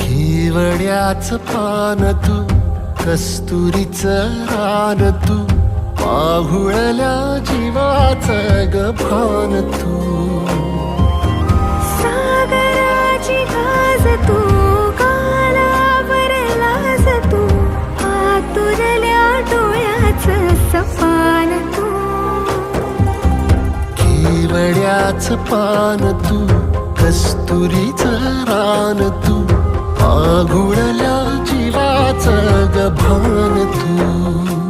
केवड्याच पान तू, कस्तुरीचं रान तू, पाहुळल्या जीवाचं ग भान तू. सागराची गाज तू, कालावरलास तू, आतुरल्या डोळ्याचं सपान तू. केवड्याच पान तू, कस्तुरीचं रान तू, आघुळल्या जीवाचं ग भान तू.